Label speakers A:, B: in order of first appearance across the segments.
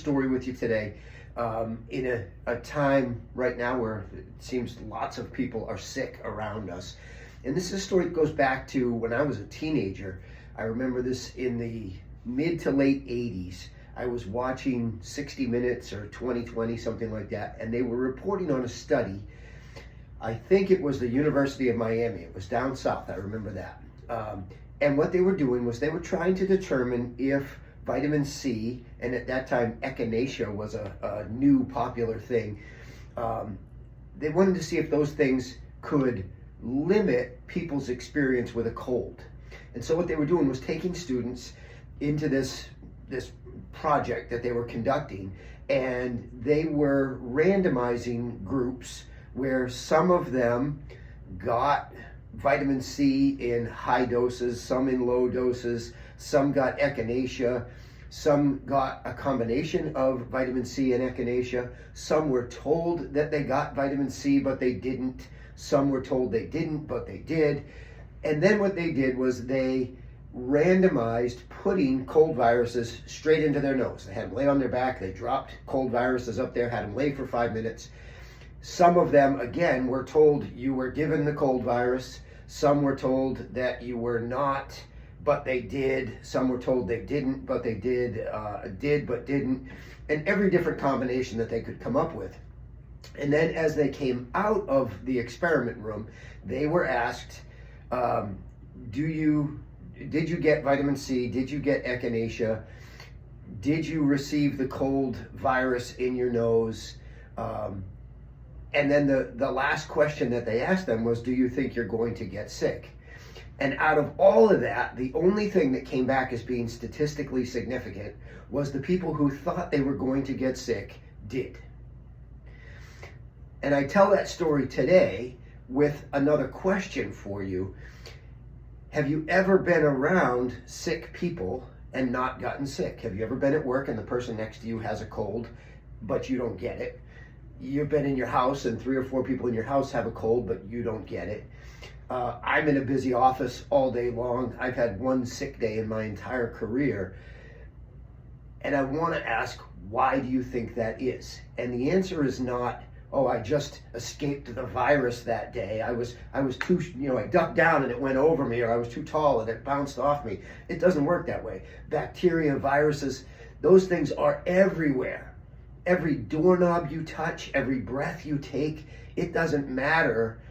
A: Story with you today in a time right now where it seems lots of people are sick around us. And this is a story that goes back to when I was a teenager. I remember this in the mid to late 80s. I was watching 60 Minutes or 2020, something like that, and they were reporting on a study. I think it was the University of Miami. It was down south, I remember that. And what they were doing was they were trying to determine if vitamin C, and at that time echinacea was a new popular thing. They wanted to see if those things could limit people's experience with a cold. And so what they were doing was taking students into this project that they were conducting, and they were randomizing groups where some of them got vitamin C in high doses, some in low doses, some got echinacea, some got a combination of vitamin C and echinacea, some were told that they got vitamin C but they didn't, some were told they didn't but they did. And then what they did was they randomized putting cold viruses straight into their nose. They had them lay on their back, they dropped cold viruses up there, had them lay for 5 minutes. Some of them, again, were told you were given the cold virus. Some were told that you were not, but they did. Some were told they didn't, but they did but didn't. And every different combination that they could come up with. And then as they came out of the experiment room, they were asked, did you get vitamin C? Did you get echinacea? Did you receive the cold virus in your nose? And then the last question that they asked them was, do you think you're going to get sick? And out of all of that, the only thing that came back as being statistically significant was the people who thought they were going to get sick did. And I tell that story today with another question for you. Have you ever been around sick people and not gotten sick? Have you ever been at work and the person next to you has a cold, but you don't get it? You've been in your house and 3 or 4 people in your house have a cold, but you don't get it. I'm in a busy office all day long. I've had one sick day in my entire career. And I want to ask, why do you think that is? And the answer is not, oh, I just escaped the virus that day. I was too, I ducked down and it went over me, or I was too tall and it bounced off me. It doesn't work that way. Bacteria, viruses, those things are everywhere. Every doorknob you touch, every breath you take, it doesn't matter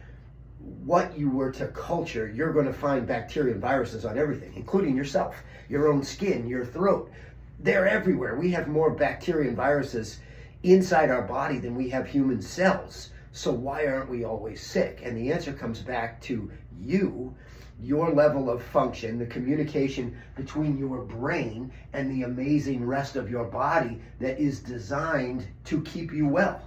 A: what you were to culture, you're going to find bacteria and viruses on everything, including yourself, your own skin, your throat. They're everywhere. We have more bacteria and viruses inside our body than we have human cells. So why aren't we always sick? And the answer comes back to you, your level of function, the communication between your brain and the amazing rest of your body that is designed to keep you well.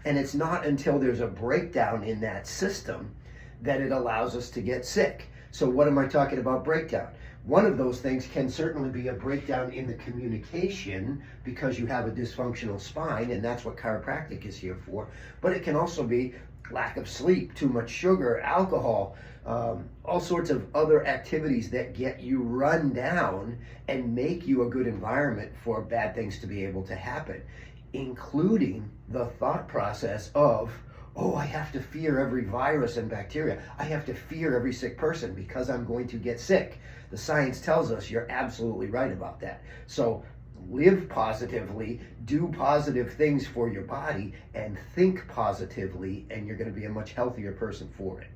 A: And it's not until there's a breakdown in that system that it allows us to get sick. So what am I talking about breakdown? One of those things can certainly be a breakdown in the communication because you have a dysfunctional spine, and that's what chiropractic is here for. But it can also be lack of sleep, too much sugar, alcohol, all sorts of other activities that get you run down and make you a good environment for bad things to be able to happen, including the thought process of, oh, I have to fear every virus and bacteria. I have to fear every sick person because I'm going to get sick. The science tells us you're absolutely right about that. So live positively, do positive things for your body, and think positively, and you're going to be a much healthier person for it.